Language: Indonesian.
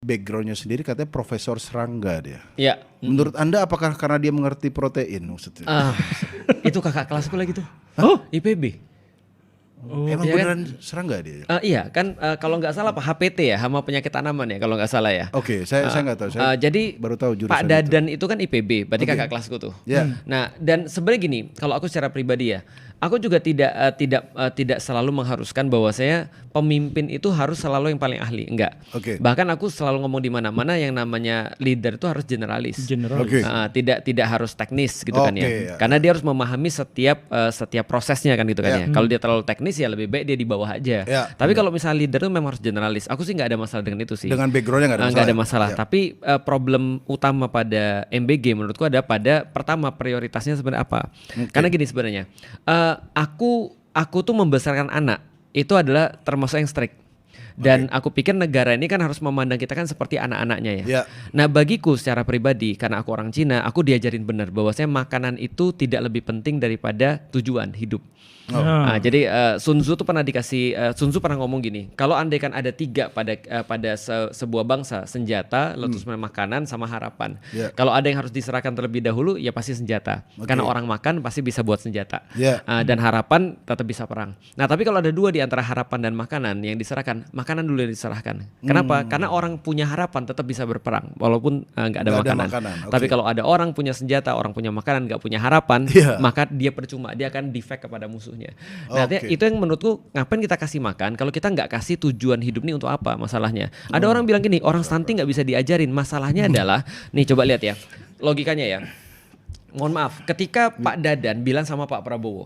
backgroundnya sendiri katanya Profesor Serangga dia. Iya. Menurut Anda apakah karena dia mengerti protein maksudnya? Itu kakak kelasku lagi tuh. IPB. Emang iya beneran serangga dia? Iya kan kalau nggak salah HPT ya, hama penyakit tanaman ya kalau nggak salah ya. Oke, saya nggak tahu. Saya jadi baru tahu jurusan Pak Dadan itu kan IPB, berarti kakak kelasku tuh. Yeah. Nah dan sebenarnya gini, kalau aku secara pribadi ya, aku juga tidak selalu mengharuskan bahwa saya pemimpin itu harus selalu yang paling ahli, enggak. Bahkan aku selalu ngomong di mana-mana yang namanya leader itu harus generalis. Tidak harus teknis gitu kan ya. Karena dia harus memahami setiap prosesnya kan gitu kan ya. Kalau dia terlalu teknis ya lebih baik dia di bawah aja. Tapi kalau misalnya leader itu memang harus generalis. Aku sih nggak ada masalah dengan itu sih. Dengan backgroundnya nggak ada masalah. Tapi problem utama pada MBG menurutku ada pada pertama prioritasnya sebenarnya apa? Karena gini sebenarnya. Aku tuh membesarkan anak itu adalah termasuk yang strict. Dan aku pikir negara ini kan harus memandang kita kan seperti anak-anaknya ya. Nah bagiku secara pribadi karena aku orang Cina, aku diajarin benar bahwasanya makanan itu tidak lebih penting daripada tujuan hidup. Nah, jadi Sun Tzu tuh pernah Sun Tzu pernah ngomong gini, kalau andai kan ada 3 pada sebuah bangsa, senjata, letus makanan sama harapan. Kalau ada yang harus diserahkan terlebih dahulu, ya pasti senjata. Karena orang makan pasti bisa buat senjata. Dan harapan tetap bisa perang. Nah, tapi kalau ada 2 di antara harapan dan makanan yang diserahkan, makanan dulu yang diserahkan. Kenapa? Karena orang punya harapan tetap bisa berperang, walaupun nggak ada makanan. Tapi kalau ada orang punya senjata, orang punya makanan, nggak punya harapan, maka dia percuma, dia akan defect kepada musuhnya. Nah, itu yang menurutku ngapain kita kasih makan kalau kita nggak kasih tujuan hidup ini untuk apa masalahnya. Ada orang bilang gini, orang stunting nggak bisa diajarin. Masalahnya adalah, nih coba lihat ya, logikanya ya. Mohon maaf, ketika Pak Dadan bilang sama Pak Prabowo,